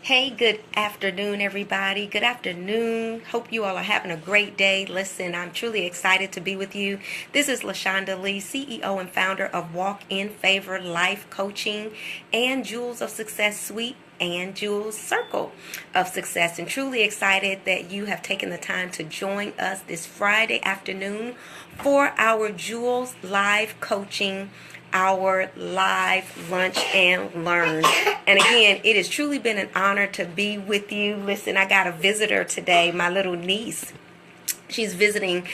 Hey, good afternoon, everybody. Good afternoon. Hope you all are having a great day. Listen, I'm truly excited to be with you. This is LaShonda Lee, CEO and founder of Walk in Favor Life Coaching and Jewels of Success Suite and Jewels Circle of Success. And truly excited that you have taken the time to join us this Friday afternoon for our Jewels Live Coaching, our live lunch and learn. And again, it has truly been an honor to be with you. Listen, I got a visitor today, my little niece. She's visiting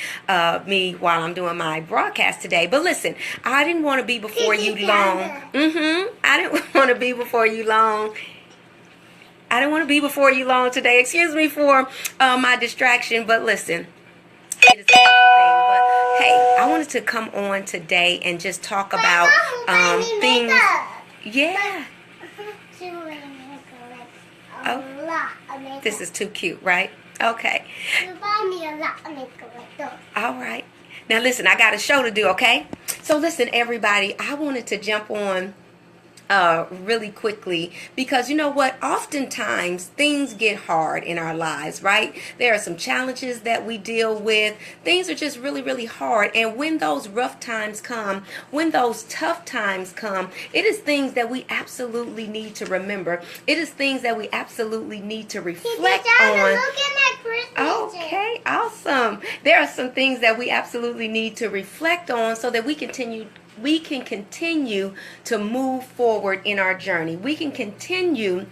me while I'm doing my broadcast today. But listen, I didn't want to be before you long. I didn't want to be before you long. I didn't want to be before you long today. Excuse me for my distraction, but listen. It is a beautiful thing, but hey, I wanted to come on today and just talk about things. Yeah. Oh, this is too cute, right? Okay. All right. Now listen, I got a show to do, okay? So listen, everybody, I wanted to jump on really quickly, because you know what, oftentimes things get hard in our lives, right? There are some challenges that we deal with. Things are just really hard, and when those rough times come, when those tough times come, it is things that we absolutely need to remember. It is things that we absolutely need to reflect on. Okay, awesome. There are some things that we absolutely need to reflect on so that we can continue to move forward in our journey. We can continue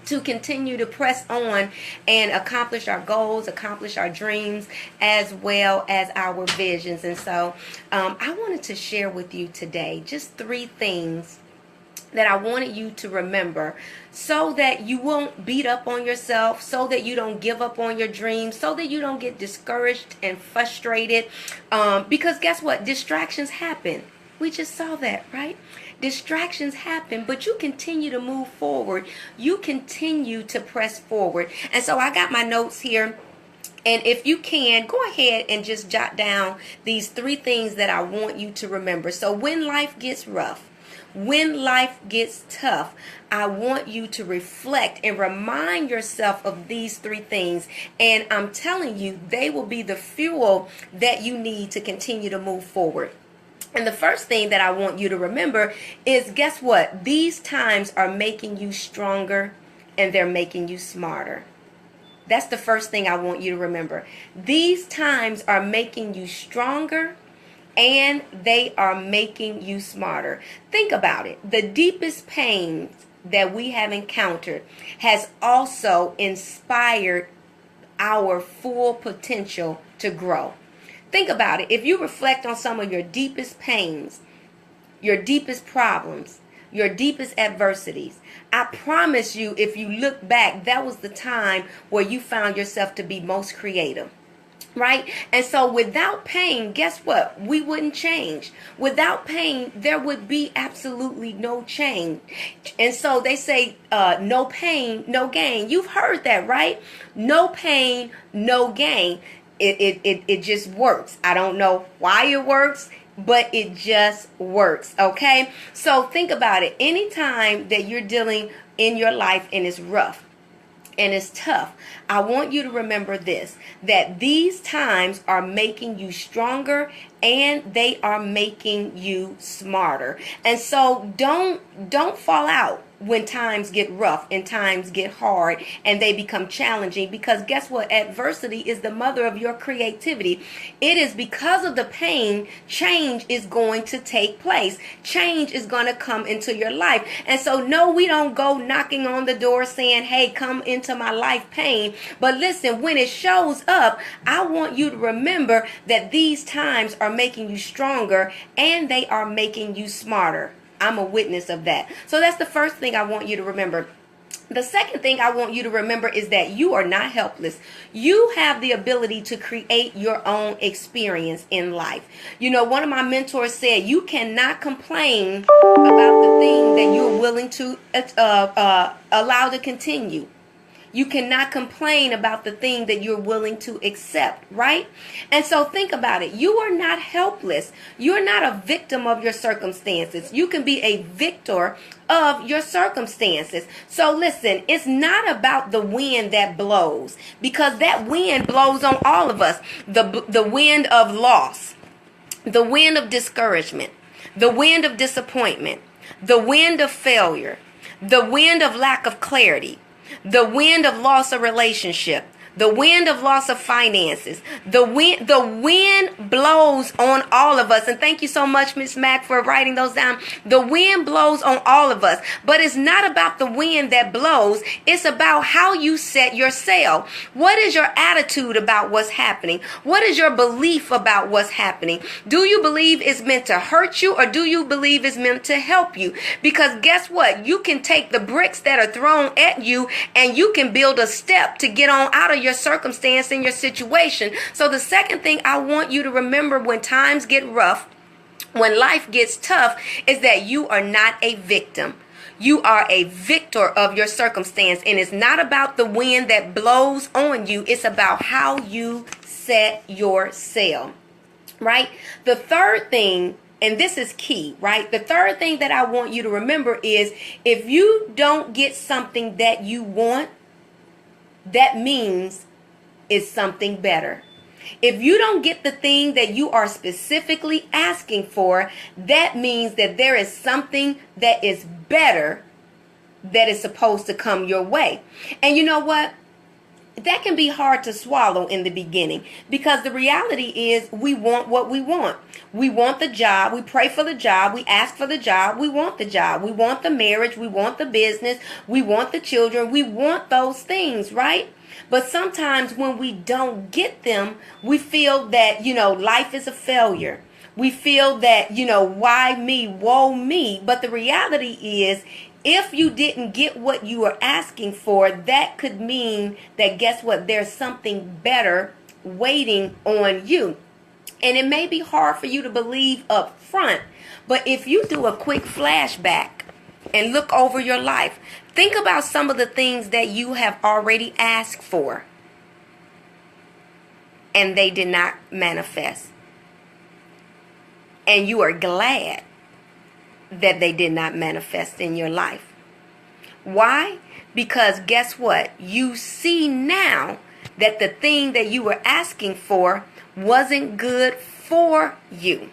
to press on and accomplish our goals, accomplish our dreams, as well as our visions. And so I wanted to share with you today just 3 things that I wanted you to remember, so that you won't beat up on yourself, so that you don't give up on your dreams, so that you don't get discouraged and frustrated. Because guess what? Distractions happen. We just saw that, right? Distractions happen, but you continue to move forward. You continue to press forward. And so I got my notes here. And if you can, go ahead and just jot down these 3 things that I want you to remember. So when life gets rough, when life gets tough, I want you to reflect and remind yourself of these 3 things. And I'm telling you, they will be the fuel that you need to continue to move forward. And the first thing that I want you to remember is, guess what? These times are making you stronger and they're making you smarter. That's the first thing I want you to remember. These times are making you stronger and they are making you smarter. Think about it. The deepest pains that we have encountered has also inspired our full potential to grow. Think about it. If you reflect on some of your deepest pains, your deepest problems, your deepest adversities, I promise you, if you look back, that was the time where you found yourself to be most creative. Right? And so without pain, guess what? We wouldn't change. Without pain, there would be absolutely no change. And so they say, no pain, no gain. You've heard that, right? No pain, no gain. It just works. I don't know why it works, but it just works. Okay? So think about it. Anytime that you're dealing in your life and it's rough and it's tough, I want you to remember this, that these times are making you stronger and they are making you smarter. And so don't fall out when times get rough and times get hard and they become challenging, because guess what? Adversity is the mother of your creativity. It is because of the pain, change is going to take place. Change is going to come into your life. And so no, we don't go knocking on the door saying, hey, come into my life, pain. But listen, when it shows up, I want you to remember that these times are making you stronger and they are making you smarter. I'm a witness of that. So that's the first thing I want you to remember. The second thing I want you to remember is that you are not helpless. You have the ability to create your own experience in life. You know, one of my mentors said, you cannot complain about the thing that you're willing to allow to continue. You cannot complain about the thing that you're willing to accept, right? And so think about it. You are not helpless. You're not a victim of your circumstances. You can be a victor of your circumstances. So listen, it's not about the wind that blows, because that wind blows on all of us. The wind of loss, the wind of discouragement, the wind of disappointment, the wind of failure, the wind of lack of clarity, the wind of loss of relationship, the wind of loss of finances. The wind blows on all of us. And thank you so much, Miss Mac, for writing those down. The wind blows on all of us. But it's not about the wind that blows. It's about how you set your sail. What is your attitude about what's happening? What is your belief about what's happening? Do you believe it's meant to hurt you, or do you believe it's meant to help you? Because guess what? You can take the bricks that are thrown at you and you can build a step to get on out of your circumstance and your situation. So the second thing I want you to remember when times get rough, when life gets tough, is that you are not a victim. You are a victor of your circumstance. And it's not about the wind that blows on you. It's about how you set your sail, right? The third thing, and this is key, right? The third thing that I want you to remember is, if you don't get something that you want, that means it's something better. If you don't get the thing that you are specifically asking for, that means that there is something that is better that is supposed to come your way. And you know what? That can be hard to swallow in the beginning, because the reality is we want what we want. We want the job. We pray for the job. We ask for the job. We want the job. We want the marriage. We want the business. We want the children. We want those things, right? But sometimes when we don't get them, we feel that, life is a failure. We feel that, why me, woe me. But the reality is, if you didn't get what you were asking for, that could mean that, guess what? There's something better waiting on you. And it may be hard for you to believe up front, but if you do a quick flashback and look over your life, think about some of the things that you have already asked for and they did not manifest. And you are glad that they did not manifest in your life. Why? Because guess what? You see now that the thing that you were asking for wasn't good for you.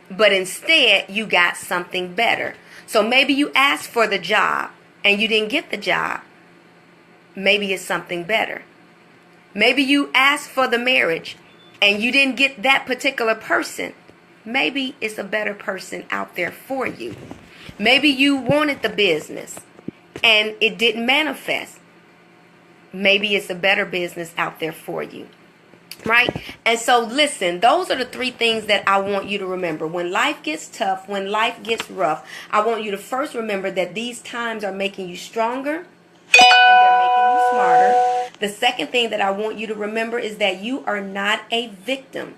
But instead, you got something better. So maybe you asked for the job and you didn't get the job. Maybe it's something better. Maybe you asked for the marriage and you didn't get that particular person. Maybe it's a better person out there for you. Maybe you wanted the business and it didn't manifest. Maybe it's a better business out there for you. Right? And so listen, those are the three things that I want you to remember. When life gets tough, when life gets rough, I want you to first remember that these times are making you stronger and they're making you smarter. The second thing that I want you to remember is that you are not a victim.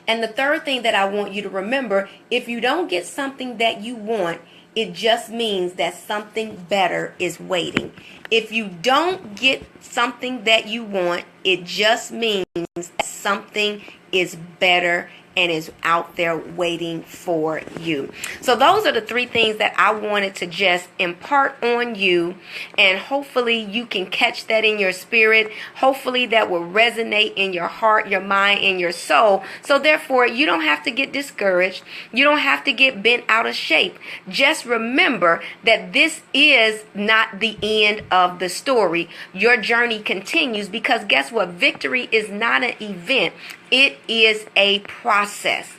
And the third thing that I want you to remember, if you don't get something that you want, it just means that something better is waiting. If you don't get something that you want, it just means that something is better and is out there waiting for you. So those are the three things that I wanted to just impart on you, and hopefully you can catch that in your spirit. Hopefully that will resonate in your heart, your mind, and your soul. So therefore, you don't have to get discouraged. You don't have to get bent out of shape. Just remember that this is not the end of the story. Your journey continues, because guess what? Victory is not an event. It is a process.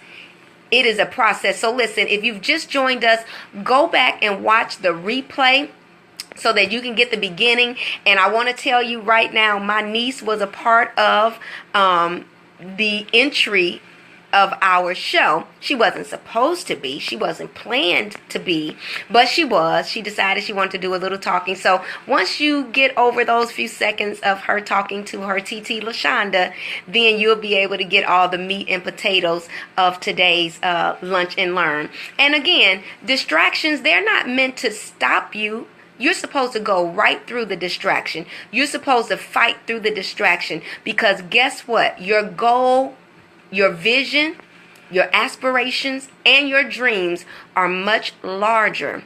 It is a process. So listen, if you've just joined us, go back and watch the replay so that you can get the beginning. And I want to tell you right now, my niece was a part of the entry of our show. She wasn't supposed to be. She wasn't planned to be, but she was. She decided she wanted to do a little talking. So once you get over those few seconds of her talking to her TT LaShonda, then you'll be able to get all the meat and potatoes of today's Lunch and Learn. And again, distractions, they're not meant to stop you. You're supposed to go right through the distraction. You're supposed to fight through the distraction, because guess what? Your goal, your vision, your aspirations, and your dreams are much larger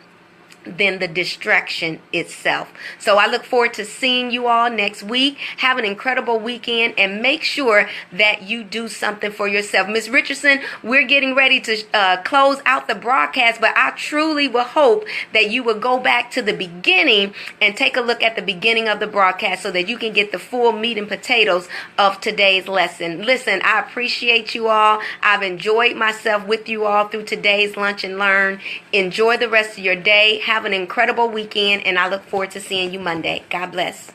than the distraction itself. So I look forward to seeing you all next week. Have an incredible weekend, and make sure that you do something for yourself. Miss Richardson, we're getting ready to close out the broadcast, but I truly will hope that you will go back to the beginning and take a look at the beginning of the broadcast so that you can get the full meat and potatoes of today's lesson. Listen, I appreciate you all. I've enjoyed myself with you all through today's Lunch and Learn. Enjoy the rest of your day. Have an incredible weekend, and I look forward to seeing you Monday. God bless.